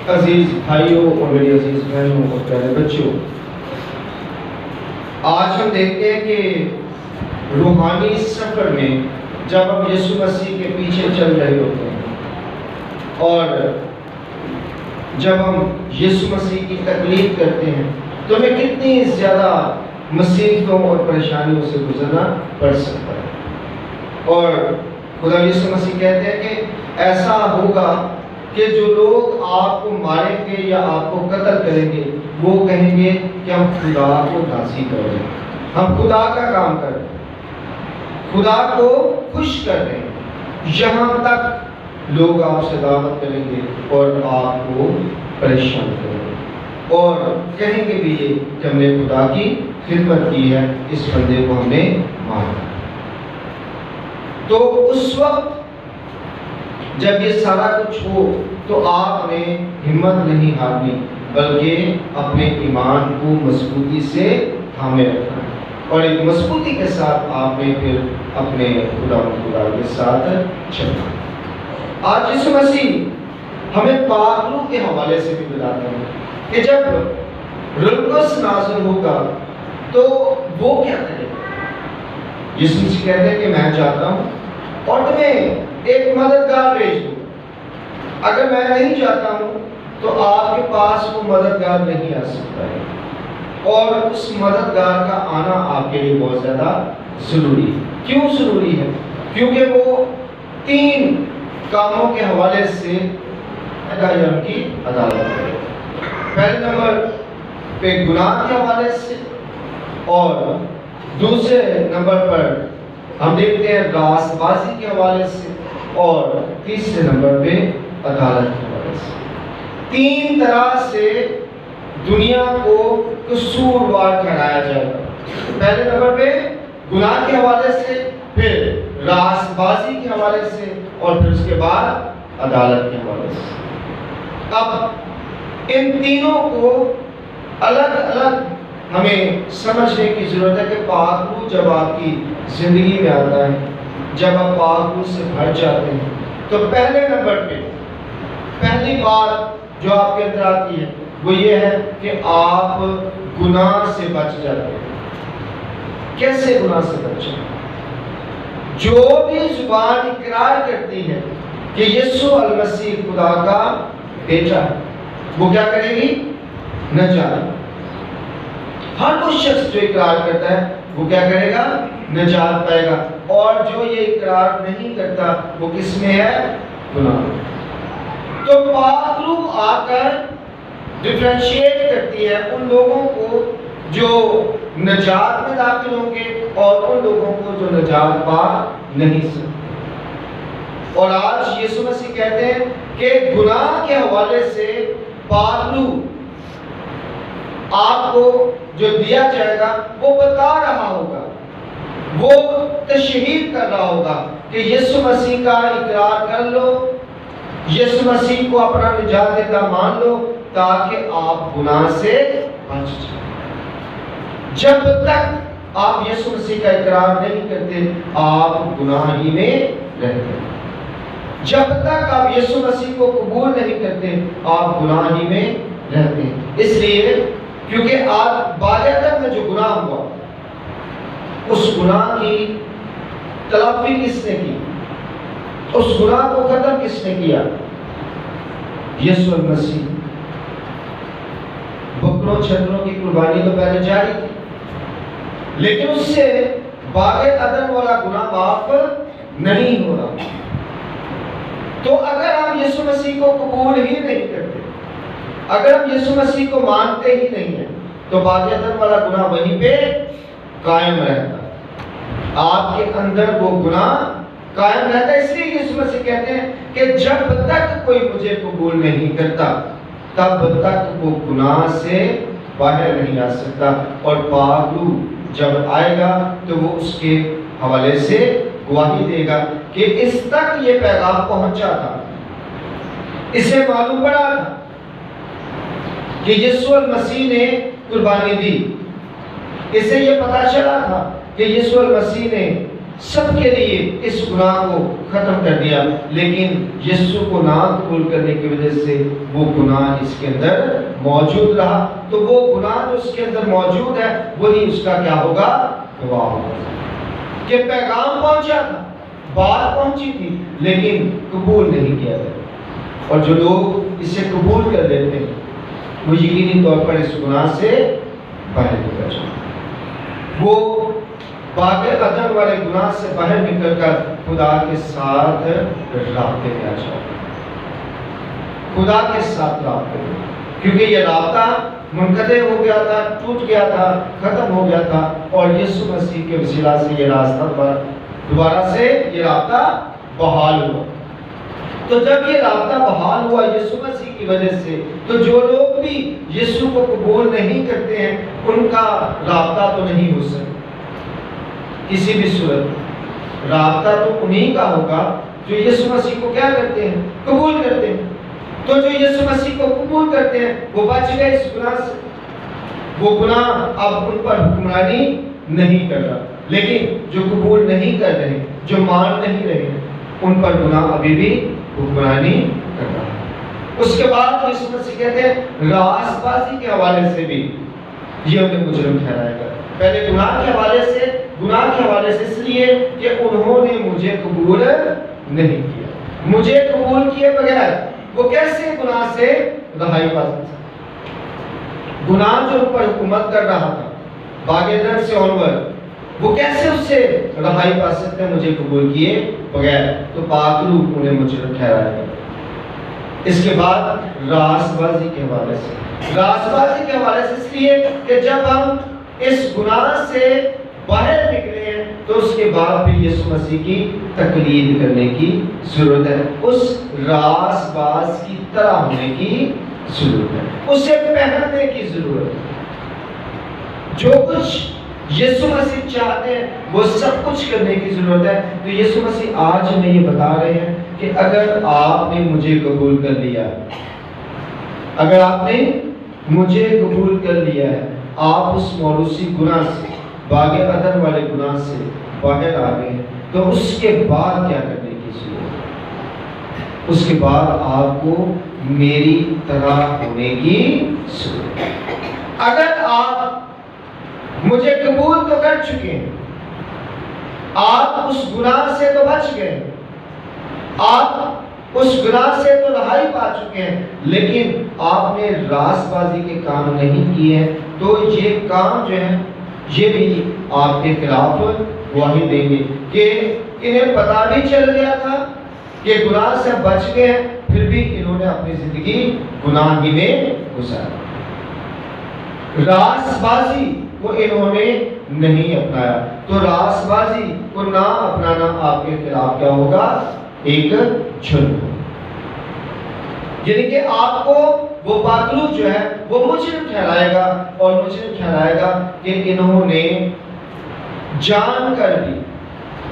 عزیز بھائیوں اور میری عزیز بہنوں اور پیارے بچوں، آج ہم دیکھتے ہیں کہ روحانی سفر میں جب ہم یسوع مسیح کے پیچھے چل رہے ہوتے ہیں اور جب ہم یسوع مسیح کی تقلید کرتے ہیں تو ہمیں کتنی زیادہ مصیبتوں اور پریشانیوں سے گزرنا پڑ سکتا ہے۔ اور خدا یسوع مسیح کہتے ہیں کہ ایسا ہوگا کہ جو لوگ آپ کو ماریں گے یا آپ کو قتل کریں گے وہ کہیں گے کہ ہم خدا کو راضی کر رہے ہیں، ہم خدا کا کام کر رہے ہیں، خدا کو خوش کر رہے ہیں، یہاں تک لوگ آپ سے دعوت کریں گے اور آپ کو پریشان کریں گے اور کہیں گے بھی یہ کہ ہم نے خدا کی خدمت کی ہے، اس بندے کو ہم نے مارا۔ تو اس وقت جب یہ سارا کچھ ہو تو آپ نے ہمت نہیں ہارنی بلکہ اپنے ایمان کو مضبوطی سے تھامے رکھنا اور ایک مضبوطی کے ساتھ آپ نے پھر اپنے خدا کے ساتھ چلنا۔ آج یسوع مسیح ہمیں پاک روح کے حوالے سے بھی بتاتے ہیں کہ جب روح القدس نازل ہوگا تو وہ کیا کرے گا۔ یسوع مسیح کہتے ہیں کہ میں جاتا ہوں اور تمہیں ایک مددگار بھیج دوں، اگر میں نہیں جاتا ہوں تو آپ کے پاس وہ مددگار نہیں آ سکتا ہے، اور اس مددگار کا آنا آپ کے لیے بہت زیادہ ضروری ہے۔ کیوں ضروری ہے؟ کیونکہ وہ 3 کاموں کے حوالے سے ان کی عدالت ہے۔ پہلے نمبر پہ گناہ کے حوالے سے، اور دوسرے نمبر پر ہم دیکھتے ہیں راست بازی کے حوالے سے، اور تیسرے نمبر پہ عدالت کے حوالے سے۔ 3 طرح سے دنیا کو قصوروار ٹھہرایا جائے گا۔ پہلے نمبر پہ گناہ کے حوالے سے، پھر راست بازی کے حوالے سے، اور پھر اس کے بعد عدالت کے حوالے سے۔ اب ان تینوں کو الگ الگ ہمیں سمجھنے کی ضرورت ہے کہ پاک روح جب آپ کی زندگی میں آتا ہے، جب آپ پاک روح سے بھر جاتے ہیں، تو پہلے نمبر پہ پہلی بات جو آپ کے اندر آتی ہے وہ یہ ہے کہ آپ گناہ سے بچ جاتے ہیں۔ کیسے گناہ سے بچ جاتے ہیں؟ جو بھی زبان اقرار کرتی ہے کہ یسوع المسیح خدا کا بیٹا ہے، وہ کیا کرے گی؟ نجات۔ ہر وہ شخص جو اقرار کرتا ہے وہ کیا کرے گا؟ نجات پائے گا، اور جو یہ اقرار نہیں کرتا وہ کس میں ہے؟ گناہ۔ تو پاک روح آ کر ڈفرینشیٹ کرتی ہے ان لوگوں کو جو نجات میں داخل ہوں گے اور ان لوگوں کو جو نجات پا نہیں سکتے۔ اور آج یسوع مسیح کہتے ہیں کہ گناہ کے حوالے سے پاک روح آپ کو جو دیا جائے گا وہ بتا رہا ہوگا، وہ تشہیر کر رہا ہوگا کہ یسوع مسیح کا اقرار کر لو، یسوع مسیح کو اپنا نجات دہندہ مان لو تاکہ آپ گناہ سے بچ جائیں۔ جب تک آپ یسوع مسیح کا اقرار نہیں کرتے آپ گناہ ہی میں رہتے ہیں۔ جب تک آپ یسوع مسیح کو قبول نہیں کرتے آپ گناہ ہی میں رہتے ہیں۔ اس لیے کیونکہ آج بالیادت میں جو گناہ ہوا اس گناہ کی تلافی کس نے کی؟ اس گناہ کو ختم کس نے کیا؟ یسوع المسیح۔ بکروں چھتروں کی قربانی تو پہلے جاری تھی، لیکن اس سے باغ عدن والا گناہ معاف نہیں ہو رہا۔ تو اگر ہم یسوع مسیح کو قبول ہی نہیں کرتے، اگر ہم یسوع مسیح کو مانتے ہی نہیں ہیں تو باغ عدن والا گناہ وہیں پہ قائم رہتا ہے، آپ کے اندر وہ گناہ قائم رہتا ہے۔ اس لیے یسوع مسیح کہتے ہیں کہ جب تک کوئی مجھے قبول نہیں کرتا تب تک وہ گناہ سے باہر نہیں آ سکتا، اور پاک روح جب آئے گا تو وہ اس کے حوالے سے گواہی دے گا کہ اس تک یہ پیغام پہنچا تھا، اسے معلوم پڑا تھا کہ یسوع المسیح نے قربانی دی، اسے یہ پتا چلا تھا کہ یسوع المسیح نے سب کے لیے اس گناہ کو ختم کر دیا، لیکن یسوع کو نہ قبول کرنے کی وجہ سے وہ گناہ اس کے اندر موجود رہا۔ تو وہ گناہ جو اس کے اندر موجود ہے وہی اس کا کیا ہوگا؟ گواہ ہوگا کہ پیغام پہنچا تھا، بات پہنچی تھی، لیکن قبول نہیں کیا گیا۔ اور جو لوگ اسے قبول کر لیتے ہیں وہ یقینی طور پر اس گناہ سے باہر نکل جائیں، وہ باغ عدن والے گناہ سے باہر نکل کر خدا کے ساتھ رابطے میں آ جائے، خدا کے ساتھ رابطے میں، کیونکہ یہ رابطہ منقطع ہو گیا تھا، ٹوٹ گیا تھا، ختم ہو گیا تھا، اور یسوع مسیح کے وسیلہ سے یہ راستہ پر دوبارہ سے یہ رابطہ بحال ہوا۔ تو جب یہ رابطہ بحال ہوا یسوع مسیح کی وجہ سے، تو جو لوگ بھی یسوع کو قبول نہیں کرتے ہیں ان کا رابطہ تو نہیں ہو سکتا کسی بھی صورت۔ رابطہ تو انہی کا ہوگا جو یسوع مسیح کو کیا کرتے ہیں؟ قبول کرتے ہیں۔ تو جو یسوع مسیح کو قبول کرتے ہیں وہ بچ گئے اس گناہ سے، وہ گناہ اب ان پر حکمرانی نہیں کر رہا، لیکن جو قبول نہیں کر رہے، جو مان نہیں رہے، ان پر گناہ ابھی بھی حکمرانی کر رہا ہے۔ اس کے بعد یسوع مسیح کہتے ہیں راست بازی کے حوالے سے بھی یہ انہیں مجرم ٹھہرائے گا۔ پہلے گناہ کے حوالے سے اس لیے کہ انہوں نے مجھے قبول نہیں کیا، مجھے قبول کیے بغیر وہ کیسے گناہ سے رہائی پا سکتے؟ گناہ جو ان پر حکومت کر رہا تھا باغ عدن سے آنورڈ، وہ کیسے اس سے رہائی پا سکتے ہیں مجھے قبول کیے بغیر؟ تو پاک روح انہیں مجرم ٹھہرائے گا۔ اس کے بعد راست بازی کے حوالے سے اس لیے کہ جب ہم اس گناہ سے باہر نکلے ہیں تو اس کے بعد بھی یسوع مسیح کی تقلید کرنے کی ضرورت ہے، اس راست باز کی طرح ہونے کی ضرورت ہے، اسے پہننے کی ضرورت ہے۔ جو کچھ یسوع مسیح چاہتے ہیں وہ سب کچھ کرنے کی ضرورت ہے۔ تو یسوع مسیح آج ہمیں یہ بتا رہے ہیں کہ اگر آپ نے مجھے قبول کر لیا، اگر آپ نے مجھے قبول کر لیا ہے، آپ اس موروثی گناہ سے، باغ عدن والے گناہ سے باہر آ گئے، تو اس کے بعد کیا کرنے کی ضرورت ہے؟ اس کے بعد آپ کو میری طرح ہونے کی ضرورت ہے۔ اگر آپ مجھے قبول تو کر چکے ہیں، آپ اس گناہ سے تو بچ گئے، آپ اس گناہ سے تو رہائی پا چکے ہیں، لیکن آپ نے راست بازی کے کام نہیں کیے ہیں، تو یہ کام جو ہے یہ بھی آپ کے خلاف گواہی دیں گے کہ انہیں پتہ بھی چل گیا تھا کہ گناہ سے بچ گئے ہیں، پھر بھی انہوں نے اپنی زندگی گناہ ہی میں گزاری، راست بازی کو انہوں نے نہیں اپنایا۔ تو راست بازی کو نہ اپنانا آپ کے خلاف کیا ہوگا؟ ایک جرم ہوگا، یعنی کہ آپ کو وہ باطل جو ہے وہ مجرم ٹھہرائے گا، اور مجرم ٹھہرائے گا کہ انہوں نے جان کر بھی،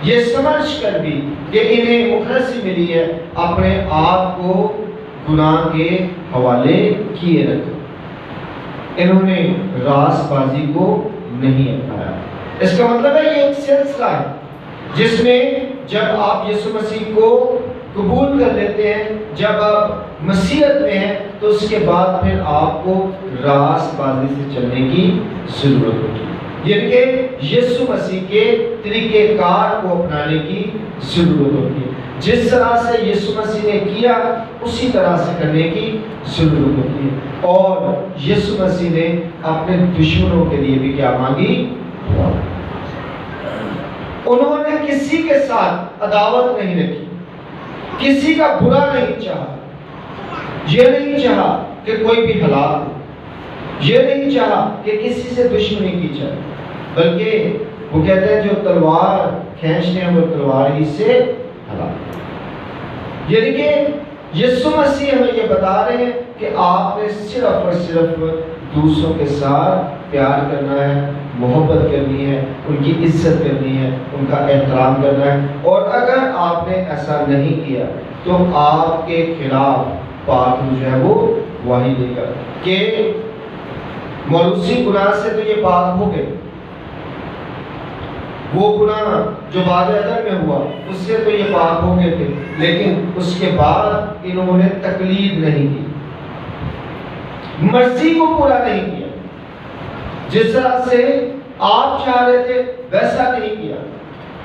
یہ سمجھ کر بھی کہ انہیں مخلصی ملی ہے، اپنے آپ کو گناہ کے حوالے کیے رکھا، انہوں نے راست بازی کو نہیں اپنایا۔ اس کا مطلب ہے یہ ایک سلسلہ ہے جس میں جب آپ یسوع مسیح کو قبول کر لیتے ہیں، جب آپ مسیحیت میں ہیں، تو اس کے بعد پھر آپ کو راست بازی سے چلنے کی ضرورت ہوگی، یعنی کہ یسوع مسیح کے طریقہ کار کو اپنانے کی ضرورت ہوگی، جس طرح سے یسوع مسیح نے کیا اسی طرح سے کرنے کی ضرورت ہوتی ہے۔ اور یسوع مسیح نے اپنے دشمنوں کے لیے بھی کیا مانگی؟ انہوں نے کسی کے ساتھ عداوت نہیں رکھی، کسی کا برا نہیں چاہا، یہ نہیں چاہا کہ کوئی بھی ہلاک ہو، یہ نہیں چاہا کہ کسی سے دشمنی کی جائے، بلکہ وہ کہتے ہیں جو تلوار کھینچتے ہیں وہ تلوار ہی سے ہلاک۔ یعنی کہ یسوع مسیح ہمیں یہ بتا رہے ہیں کہ آپ نے صرف اور صرف دوسروں کے ساتھ پیار کرنا ہے، محبت کرنی ہے، ان کی عزت کرنی ہے، ان کا احترام کرنا ہے، اور اگر آپ نے ایسا نہیں کیا تو آپ کے خلاف پاک جو ہے وہ گواہی دے گا کہ موروثی گناہ سے تو یہ پاک ہو گئے، وہ گناہ جو بعد ادر میں ہوا اس سے تو یہ پاک ہو گئے تھے، لیکن اس کے بعد انہوں نے تقلید نہیں کی، مرضی کو پورا نہیں کیا، جس طرح سے آپ چاہ رہے تھے ویسا نہیں کیا،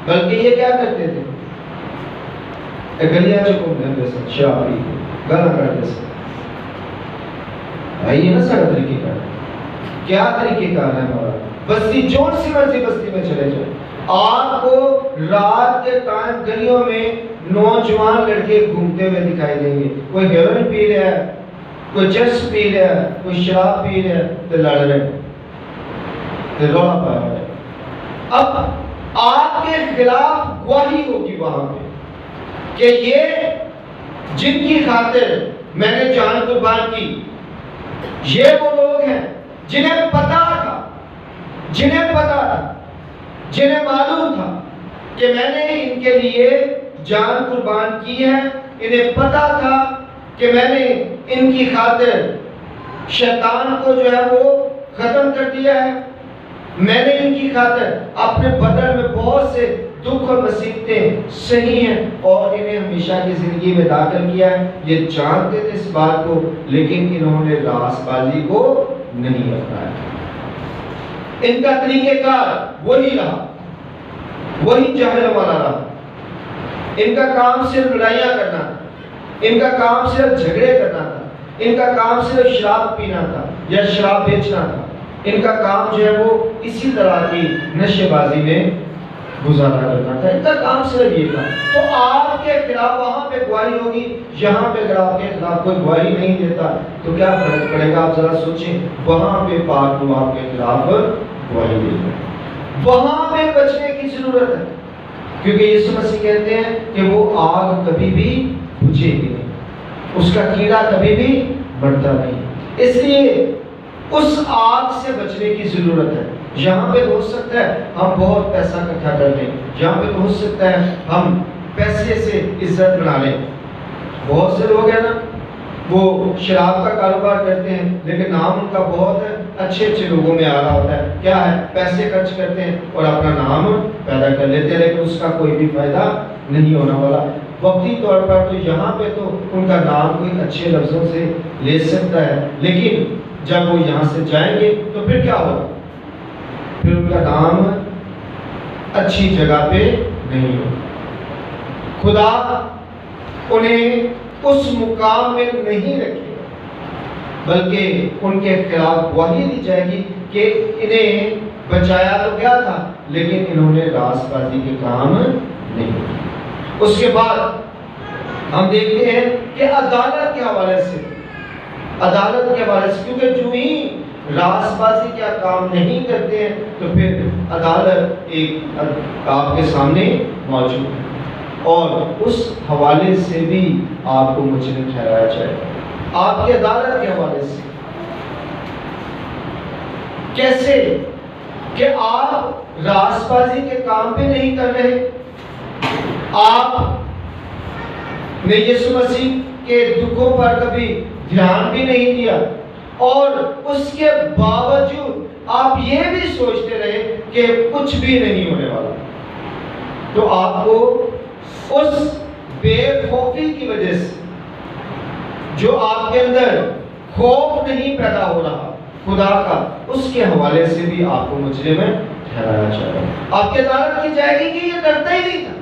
بلکہ یہ کیا کرتے تھے؟ گلیاں چکو دے سن شرابی گانا کرتے سن۔ یہ نہ سارا طریقہ کار کیا طریقہ کار ہے ہمارا؟ بستی جون سی مرضی بستی میں چلے جائیں، آپ کو رات کے ٹائم گلیوں میں نوجوان لڑکے گھومتے ہوئے دکھائی دیں گے، کوئی ہیروئن پی رہا ہے، کوئی چرس پی رہا ہے، کوئی شراب پی رہا ہے، تو لڑ رہے ہیں، تو روڑا پا رہا ہے۔ اب آپ کے خلاف گواہی ہوگی وہاں پہ کہ یہ جن کی خاطر میں نے جان قربان کی، یہ وہ لوگ ہیں جنہیں پتا تھا، جنہیں معلوم تھا کہ میں نے ان کے لیے جان قربان کی ہے، انہیں پتا تھا کہ میں نے ان کی خاطر شیطان کو جو ہے وہ ختم کر دیا ہے، میں نے ان کی خاطر اپنے بدن میں بہت سے دکھ اور مصیبتیں سہی ہیں اور انہیں ہمیشہ کی زندگی میں داخل کیا ہے۔ یہ جانتے تھے اس بات کو، لیکن انہوں نے راست بازی کو نہیں اپنایا۔ ان کا طریقہ کار وہی رہا، وہی جہل والا رہا۔ ان کا کام صرف لڑائیاں کرنا تھا، ان کا کام صرف جھگڑے کرنا تھا، ان کا کام صرف شراب پینا تھا یا شراب بیچنا تھا، ان کا کام جو ہے وہ اسی طرح کی نشے بازی میں گزارا کرنا تھا، ان کا کام صرف یہ تھا۔ تو آپ کے خلاف وہاں پہ گواہی ہوگی، یہاں پہ اگر آپ کے خلاف کوئی گواہی نہیں دیتا تو کیا فرق پڑے گا؟ آپ ذرا سوچیں، وہاں پہ پاک لوگ آپ کے خلاف گواہی دیتے ہیں۔ وہاں پہ بچنے کی ضرورت ہے، کیونکہ یسوع مسیح کہتے ہیں کہ وہ آگ کبھی بھی بجھے گی نہیں، اس کا کیڑا کبھی بھی بڑھتا نہیں، اس لیے اس آگ سے بچنے کی ضرورت ہے۔ یہاں پہ ہو سکتا ہے ہم بہت پیسہ اکٹھا کر لیں، یہاں پہ ہو سکتا ہے ہم پیسے سے عزت بنا لیں۔ بہت سے لوگ ہیں نا، وہ شراب کا کاروبار کرتے ہیں لیکن نام ان کا بہت اچھے لوگوں میں آ رہا ہوتا ہے، کیا ہے؟ پیسے خرچ کرتے ہیں اور اپنا نام پیدا کر لیتے ہیں، لیکن اس کا کوئی بھی فائدہ نہیں ہونے والا۔ وقتی طور پر تو یہاں پہ تو ان کا نام کوئی اچھے لفظوں سے لے سکتا ہے، لیکن جب وہ یہاں سے جائیں گے تو پھر کیا ہوگا؟ پھر ان کا نام اچھی جگہ پہ نہیں ہوگا، خدا انہیں اس مقام میں نہیں رکھے گا، بلکہ ان کے خلاف گواہی دی جائے گی کہ انہیں بچایا تو کیا تھا لیکن انہوں نے راست بازی کے کام نہیں کیے۔ اس کے بعد ہم دیکھتے ہیں کہ عدالت کے حوالے سے، کیونکہ جو ہی راست بازی کیا کام نہیں کرتے ہیں تو پھر عدالت ایک آپ کے سامنے موجود ہے، اور اس حوالے سے بھی آپ کو مجرم ٹھہرایا جائے گا۔ آپ کی عدالت کے حوالے سے کیسے کہ آپ راست بازی کے کام پہ نہیں کر رہے، آپ نے یسوع مسیح کے دکھوں پر کبھی دھیان بھی نہیں دیا، اور اس کے باوجود آپ یہ بھی سوچتے رہے کہ کچھ بھی نہیں ہونے والا، تو آپ کو اس بے خوفی کی وجہ سے، جو آپ کے اندر خوف نہیں پیدا ہو رہا خدا کا، اس کے حوالے سے بھی آپ کو مجرم ٹھہرایا جائے گا۔ آپ کی عدالت کی جائے گی کہ یہ ڈرتا ہی نہیں تھا،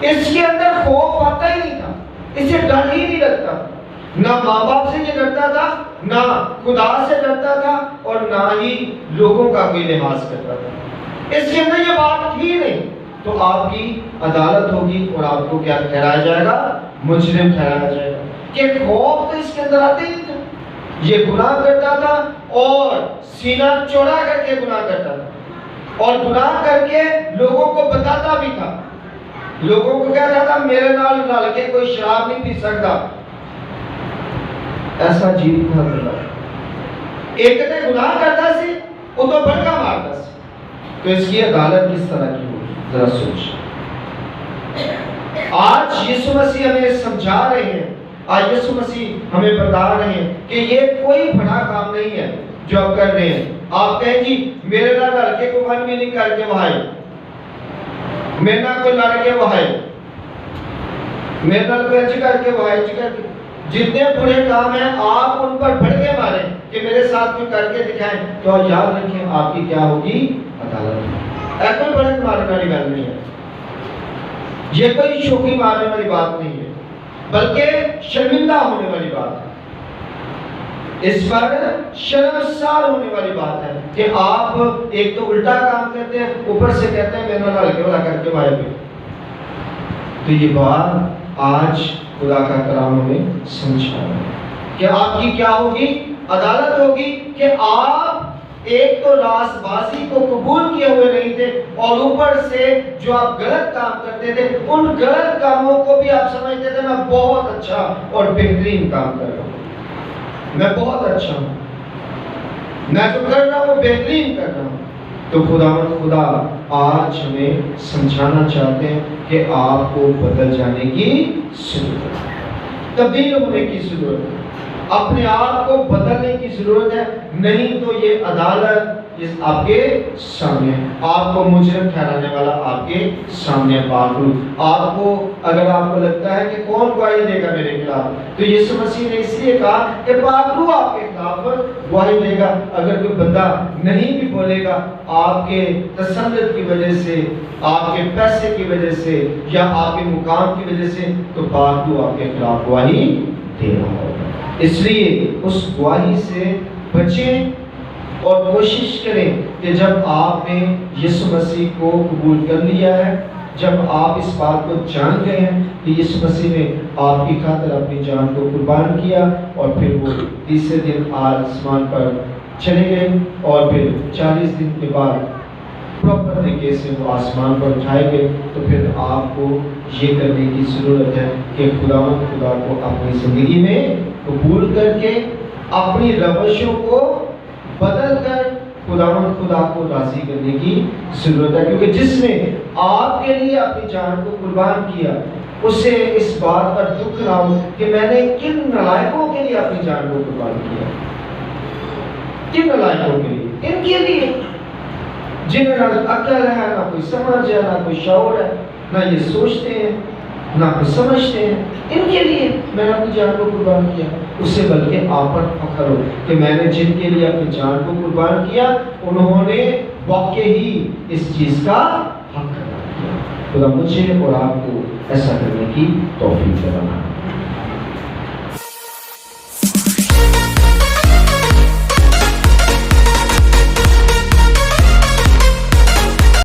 اس کے اندر خوف آتا ہی نہیں تھا، اسے ڈر ہی نہیں لگتا، نہ ماں باپ سے یہ ڈرتا تھا، نہ خدا سے ڈرتا تھا، اور نہ ہی لوگوں کا کوئی لحاظ کرتا تھا، اس کے اندر یہ بات ہی نہیں۔ تو آپ کی عدالت ہوگی اور آپ کو کیا ٹھہرایا جائے گا؟ مجرم ٹھہرایا جائے گا، کہ خوف تو اس کے اندر آتے ہی نہیں تھا، یہ گناہ کرتا تھا اور سینہ چوڑا کر کے گناہ کرتا تھا، اور گناہ کر کے لوگوں کو بتاتا بھی تھا، لوگوں کو کہتا تھا میرے نال رل کے کوئی شراب نہیں پی سکتا، ایسا جیت تھا اللہ۔ ایک نے گناہ کرتا سی وہ تو بڑکا مارتا سی، تو اس کی عدالت کس طرح کی ہوگی؟ ذرا سوچ۔ آج یسوع مسیح ہمیں سمجھا رہے ہیں، آج یسوع مسیح ہمیں بتا رہے ہیں کہ یہ کوئی بڑا کام نہیں ہے جو آپ کر رہے ہیں۔ آپ کہیں جی میرے نال رل کے کوئی من بھی نہیں کر کے وہاں میرے نال کوئی لڑ کے وہ ہے، میرے نال کوئی اچھ کر کے وہ ہے، جتنے برے کام ہیں آپ ان پر بڑھ کے ماریں کہ میرے ساتھ کوئی کر کے دکھائیں، تو یاد رکھیں آپ کی کیا ہوگی؟ عدالت۔ ایسا کوئی بڑھ مارنے والی بات نہیں ہے، یہ کوئی شوخی مارنے والی بات نہیں ہے، بلکہ شرمندہ ہونے والی بات ہے، اس پر شرمسار ہونے والی بات ہے کہ آپ ایک تو الٹا کام کرتے ہیں، اوپر سے کہتے ہیں میں نے لڑکے والا کر کے مارے گئے۔ تو یہ بات آج خدا کا کلام ہمیں سمجھا ہے کہ آپ کی کیا ہوگی؟ عدالت ہوگی کہ آپ ایک تو راست بازی کو قبول کیے ہوئے نہیں تھے، اور اوپر سے جو آپ غلط کام کرتے تھے ان غلط کاموں کو بھی آپ سمجھتے تھے میں بہت اچھا اور بہترین کام کر رہا ہوں، میں بہت اچھا ہوں، میں جو کر رہا ہوں وہ بہترین کر رہا ہوں۔ تو خدا آج ہمیں سمجھانا چاہتے ہیں کہ آپ کو بدل جانے کی ضرورت ہے، تبدیل ہونے کی ضرورت ہے، اپنے آپ کو بدلنے کی ضرورت ہے، نہیں تو یہ عدالت آپ کے سامنے، آپ کو مجرم ٹھہرانے والا آپ کے سامنے پاکرو۔ آپ کو اگر آپ کو لگتا ہے کہ کون گواہی دے گا میرے خلاف، تو یسوع مسیح نے اس لیے کہا کہ پاکرو آپ کے خلاف گواہی دے گا۔ اگر کوئی بندہ نہیں بھی بولے گا آپ کے تسلط کی وجہ سے، آپ کے پیسے کی وجہ سے یا آپ کے مقام کی وجہ سے، تو پاکرو آپ کے خلاف گواہی دے رہا ہوگا۔ اس لیے اس گواہی سے بچیں اور کوشش کریں کہ جب آپ نے یسوع مسیح کو قبول کر لیا ہے، جب آپ اس بات کو جان گئے ہیں کہ یسوع مسیح نے آپ کی خاطر اپنی جان کو قربان کیا، اور پھر وہ تیسرے دن آسمان پر چلے گئے، اور پھر 40 دن کے بعد پراپر طریقے سے وہ آسمان پر اٹھائے گئے، تو پھر آپ کو یہ کرنے کی ضرورت ہے کہ خدا کو اپنی زندگی میں قبول کر کے اپنی روشوں کو بدل کر خدا کو راضی کرنے کی ضرورت ہے، کیونکہ جس نے آپ کے لیے اپنی جان کو قربان کیا اسے اس بات پر دکھ نہ ہو کہ میں نے کن نالائقوں کے لیے اپنی جان کو قربان کیا، کن نالائقوں کے لیے، ان کے لیے جنہیں نہ عقل ہے، نہ کوئی سمجھ ہے، نہ کوئی شعور ہے، نہ یہ سوچتے ہیں، نہ کوئی سمجھتے ہیں، ان کے لیے میں نے اپنی جان کو قربان کیا۔ اس سے بلکہ آپ پر فخر ہو کہ میں نے جن کے لیے اپنی جان کو قربان کیا انہوں نے واقعی اس چیز کا حق ادا کیا۔ خدا مجھے اور آپ کو ایسا کرنے کی توفیق دے۔